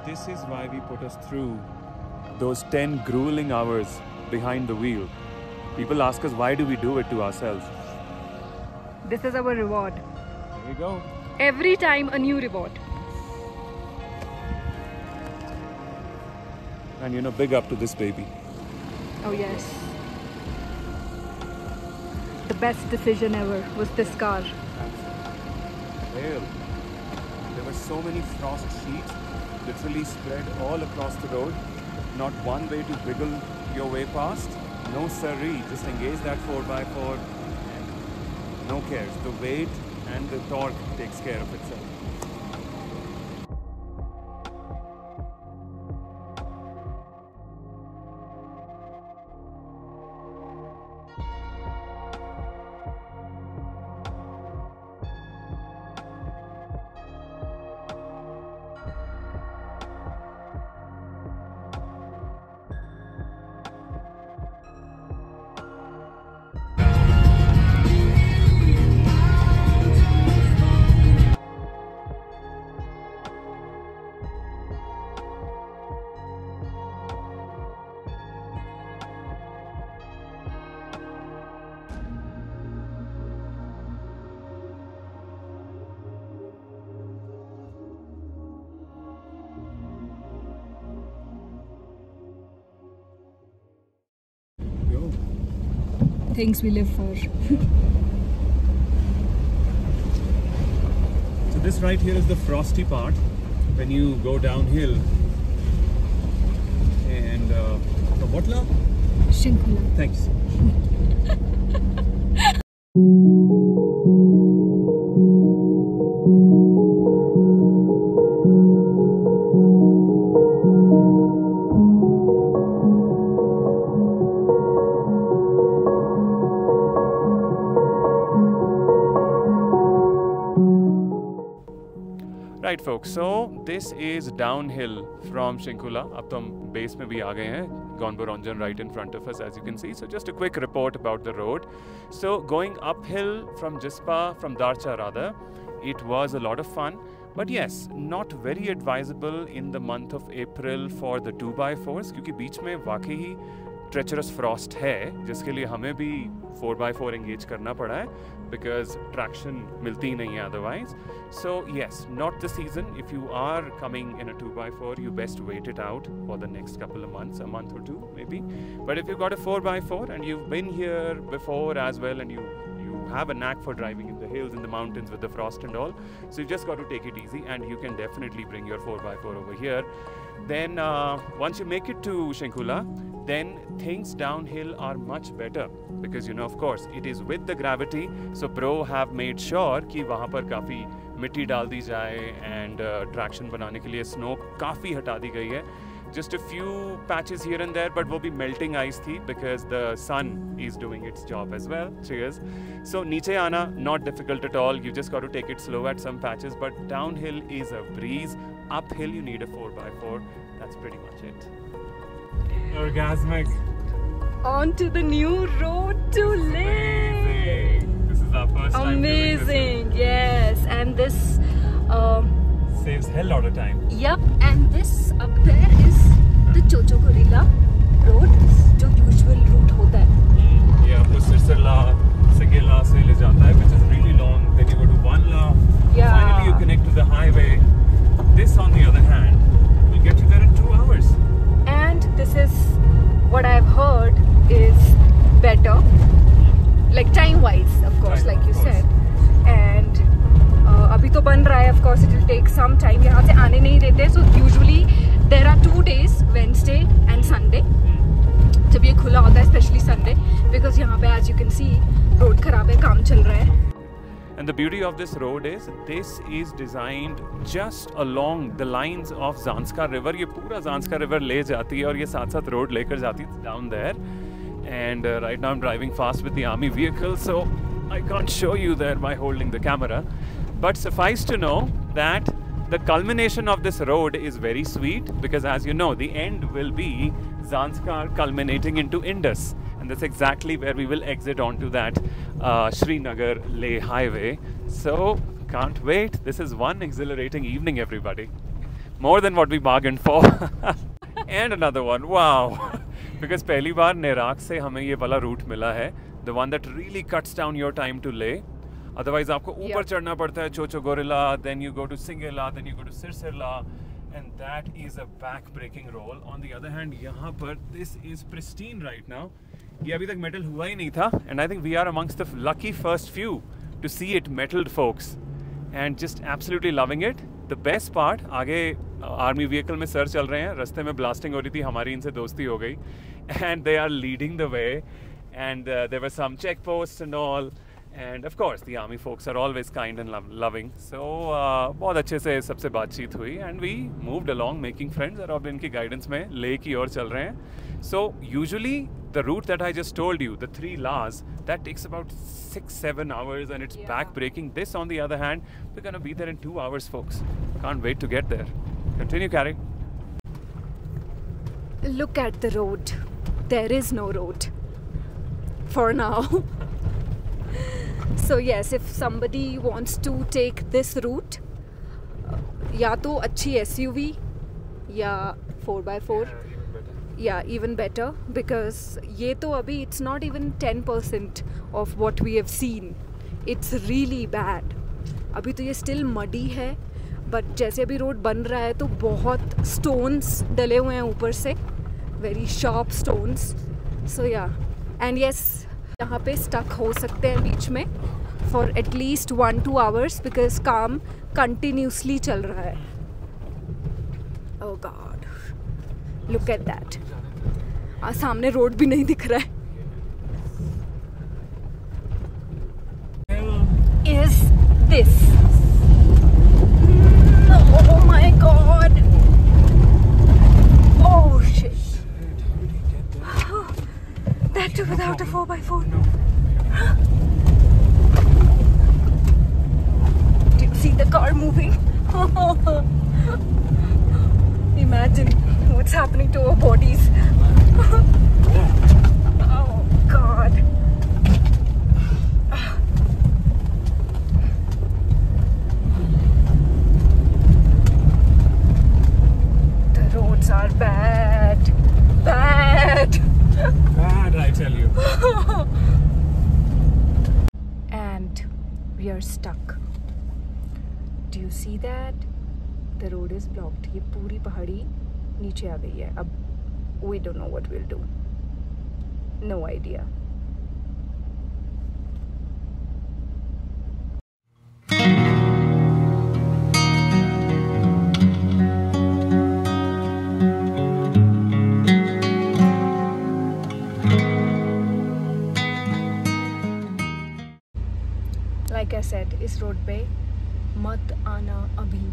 This is why we put us through those 10 grueling hours behind the wheel. People ask us, why do we do it to ourselves? This is our reward. There you go. Every time a new reward. And you know, big up to this baby. Oh yes. The best decision ever was this car. Well, there were so many frost sheets literally spread all across the road. Not one way to wiggle your way past. No sirree, just engage that 4x4 and no cares. The weight and the torque takes care of itself. Things we live for. So this right here is the frosty part when you go downhill. And from what now? Shinkula. Thanks. Right folks, so this is downhill from Shinkula. Ab to hum base mein bhi aa gaye hain. Gonboranjan right in front of us, as you can see. So just a quick report about the road. So going uphill from Jispa, from Darcha rather, it was a lot of fun. But yes, not very advisable in the month of April for the 2x4s क्योंकि बीच में वाकई ही treacherous frost है जिसके लिए हमें भी 4x4 engage करना पड़ा है because traction मिलती नहीं है otherwise. So yes, not the season. If you are coming in a 2x4, you best wait it out for the next couple of months, a month or two maybe. But if you've got a 4x4 and you've been here before as well and you have a knack for driving in the hills, in the mountains with the frost and all, so you just got to take it easy and you can definitely bring your 4x4 over here. Then once you make it to Shinkula, then things downhill are much better because you know, of course, it is with the gravity. So Pro have made sure कि वहाँ पर काफ़ी मिट्टी डाल दी जाए and traction बनाने के लिए snow काफ़ी हटा दी गई है. Just a few patches here and there, but वो भी melting ice थी because the sun is doing its job as well. Cheers. So नीचे आना not difficult at all. You just got to take it slow at some patches, but downhill is a breeze. Uphill you need a 4x4. That's pretty much it. Orgasmic. On to the new road to Leh. This is our first time. Amazing. Yes, and this saves hell lot of time. Yep, and this up there is the Chocho Gorilla road, जो usual route होता है. ये आपको सिरसिला, सिगिला से ले जाता है, which is really long. Then you go to Vanla. Yeah. Finally, you connect to the highway. This, on the other hand, will get you there in 2 hours. And this is what I've heard is better, like time-wise, of course, Time, like you of course. said. And अभी तो बन रहा है, of course, it will take some time. यहाँ से आने नहीं देते, so usually there are 2 days, Wednesday and Sunday. जब ये खुला होता है, especially Sunday, because यहाँ पे, as you can see, road खराब है, काम चल रहा है. And the beauty of this road is, this is designed just along the lines of Zanskar River. ये पूरा Zanskar River ले जाती है और ये साथ-साथ road लेकर जाती है down there. And right now I'm driving fast with the army vehicle, so I can't show you there by holding the camera. But suffice to know that the culmination of this road is very sweet because, as you know, the end will be Zanskar culminating into Indus. And that's exactly where we will exit onto that Srinagar Leh highway. So, can't wait. This is one exhilarating evening, everybody. more than what we bargained for. And another one, wow. Because पहली बार नेराक से हमें ये वाला root मिला है, the one that really cuts down your time to Leh. Otherwise आपको ऊपर चढ़ना पड़ता है Chocho Gorilla, then you go to Singela, then you go to Sirsila, and that is a back-breaking roll. On the other hand, यहाँ पर this is pristine right now. ये अभी तक metal हुआ ही नहीं था, and I think we are amongst the lucky first few to see it metalled, folks, and just absolutely loving it. The best part, आगे army vehicle में sir चल रहे हैं, रास्ते में ब्लास्टिंग हो रही थी, हमारी इनसे दोस्ती हो गई, and they are leading the way, and there were some checkposts and all, and of course the army folks are always kind and loving, so बहुत अच्छे से सबसे बातचीत हुई, and we moved along making friends, और अब इनकी guidance में लेह की ओर चल रहे हैं. So usually the route that I just told you, the 3 Las, that takes about 6-7 hours, and it's back-breaking. This, on the other hand, we're going to be there in 2 hours, folks. Can't wait to get there. Continue, Carrie. Look at the road. There is no road for now. So yes, if somebody wants to take this route, या तो अच्छी SUV या 4x4. Yeah, even better, because ये तो अभी it's not even 10% of what we have seen. It's really bad. अभी तो ये still muddy है, but जैसे अभी रोड बन रहा है तो बहुत stones डले हुए हैं ऊपर से, very sharp stones. So yeah, and yes, यहाँ पे stuck हो सकते हैं बीच में for at least 1-2 hours because काम continuously चल रहा है. Oh God. Look at that. सामने रोड भी नहीं दिख रहा है. Is this? Oh my God. Oh shit. That too without a 4x4. Do you see the car moving? Imagine what's happening to our bodies. Oh God. The roads are bad. Bad. Bad, I tell you. And we are stuck. Do you see that? The road is blocked. ये पूरी पहाड़ी नीचे आ गई है. अब we don't know what we'll do. No idea. Like I said, इस road पे मत आना अभी.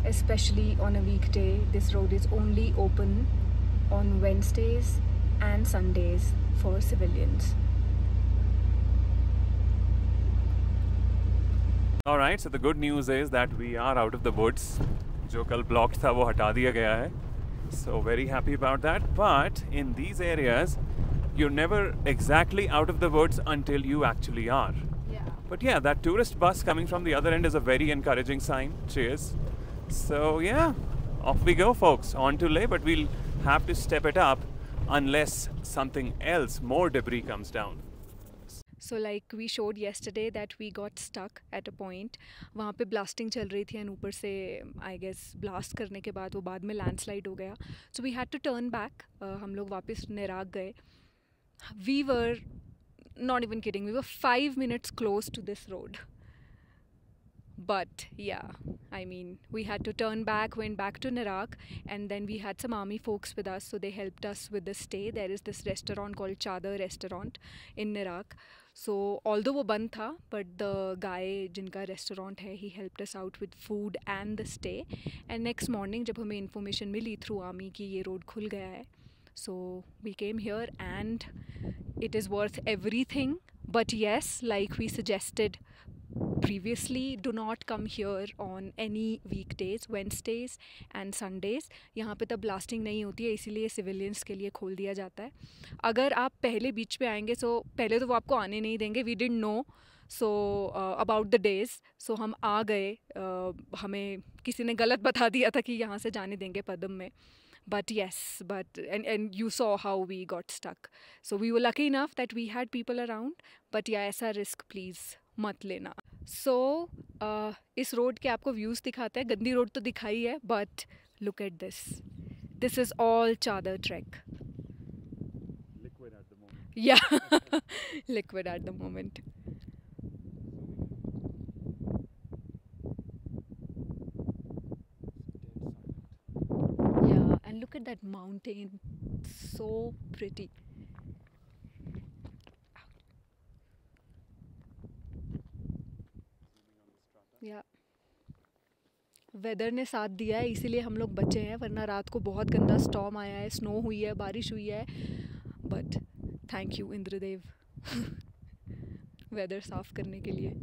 Especially on a weekday. This road is only open on Wednesdays and Sundays for civilians. Alright, so the good news is that we are out of the woods. जो कल blocked था वो हटा दिया गया है. So very happy about that. But in these areas, you're never exactly out of the woods until you actually are. Yeah. But yeah, that tourist bus coming from the other end is a very encouraging sign. Cheers. So yeah, off we go, folks, on to Leh, but we'll have to step it up unless something else, more debris comes down. So like we showed yesterday that we got stuck at a point. वहाँ पे blasting चल रही थी and ऊपर से I guess blast करने के बाद वो बाद में landslide हो गया. So we had to turn back. हम लोग वापस नेराक गए. We were not even kidding. We were 5 minutes close to this road. But yeah, I mean, we had to turn back, went back to Nerak, and then we had some army folks with us, so they helped us with the stay. There is this restaurant called Chadar Restaurant in Nerak. So although वो बंद था, but the guy जिनका restaurant है, he helped us out with food and the stay. And next morning जब हमें information मिली through army कि ये road खुल गया है, so we came here and it is worth everything. But yes, like we suggested previously, do not come here on any weekdays, Wednesdays and Sundays. यहाँ पे तब ब्लास्टिंग नहीं होती है, इसीलिए सिविलियंस के लिए खोल दिया जाता है. अगर आप पहले बीच पे आएंगे, सो पहले तो वो आपको आने नहीं देंगे. We didn't know, so about the days. So हम आ गए. हमें किसी ने गलत बता दिया था कि यहाँ से जाने देंगे पदम में. But yes, and you saw how we got stuck. So we were lucky enough that we had people around. But yeah, ऐसा risk please मत लेना. So इस रोड के आपको व्यूज़ दिखाते हैं. गंदी रोड तो दिखाई है, but look at this. This is all Chadar Trek. Liquid at the moment. Yeah, liquid at the moment. Yeah, and look at that mountain. So pretty. Yeah. Weather ने साथ दिया है, इसीलिए हम लोग बचे हैं, वरना रात को बहुत गंदा स्टॉर्म आया है, स्नो हुई है, बारिश हुई है. But thank you Indradev weather साफ करने के लिए.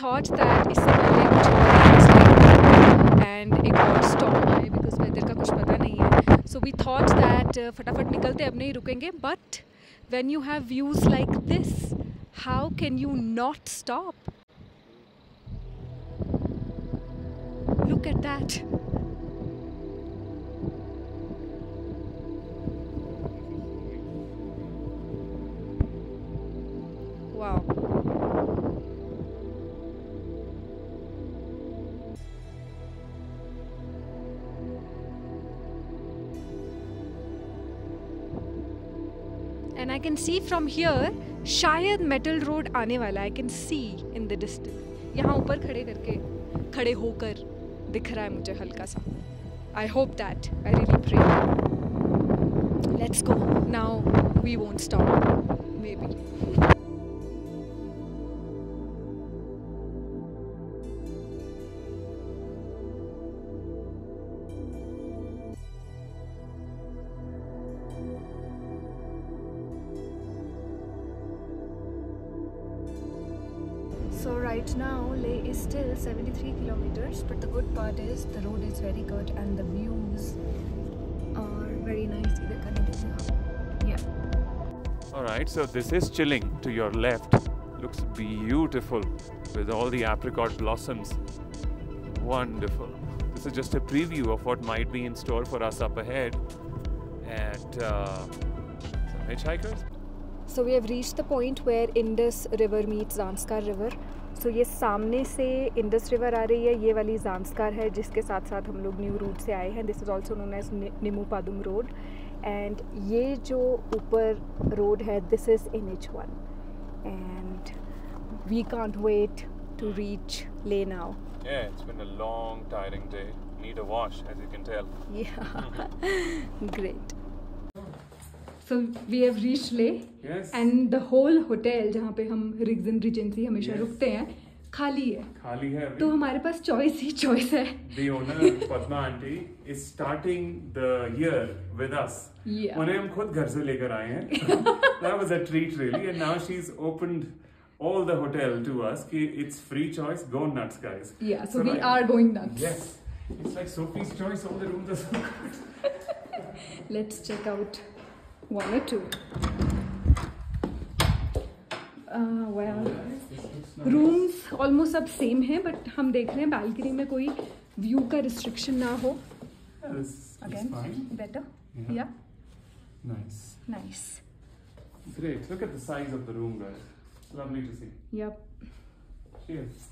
थॉट दैट इससे पहले कुछ एंड एक और स्टॉर्म आए, बिकॉज वेदर का कुछ पता नहीं है. सो वी थॉट दैट फटाफट निकलते, अब नहीं रुकेंगे. But when you have views like this, how can you not stop? Look at that. Wow. And I can see from here, शायद मेटल रोड आने वाला है. I can see in the distance. यहाँ ऊपर खड़े होकर दिख रहा है मुझे हल्का सा. I hope that. I really pray. Let's go. Now we won't stop. Maybe. So right now Leh is still 73 kilometers, but the good part is the road is very good and the views are very nice. Yeah. Alright, so this is Chilling to your left. Looks beautiful with all the apricot blossoms. Wonderful. This is just a preview of what might be in store for us up ahead at some hitchhikers. So we have reached the point where Indus River meets Zanskar River. So ये सामने से Indus river आ रही है, ये वाली ज़ांस्कार है जिसके साथ साथ हम लोग न्यू रूट से आए हैं. This is also known as Nimmu Padum road. And ये जो ऊपर रोड है, this is NH1. And we can't wait to reach Leh now. Yeah, it's been a long, tiring day. Need a wash, as you can tell. Yeah, great. So we have reached Leh. Yes. And the whole hotel जहाँ पे हम Riggs and Regency हमेशा रुकते हैं, खाली है. खाली है अभी. तो हमारे पास चॉइस ही चॉइस है. The owner, Padma aunty, is starting the year with us. Yeah. उन्हें हम खुद घर से लेकर आए हैं. That was a treat really, and now she's opened all the hotel to us. कि it's free choice, go nuts guys. Yeah, so we are going nuts. Yes, it's like Sophie's Choice. All the rooms are so good. Let's check out one or two. Well, rooms almost सब same हैं, but हम देख रहे हैं balcony में कोई view का restriction ना हो. Yeah, this Again, is fine. better. Yeah. Nice. Nice. Great. Look at the size of the room, guys. Lovely to see. Yep. Cheers.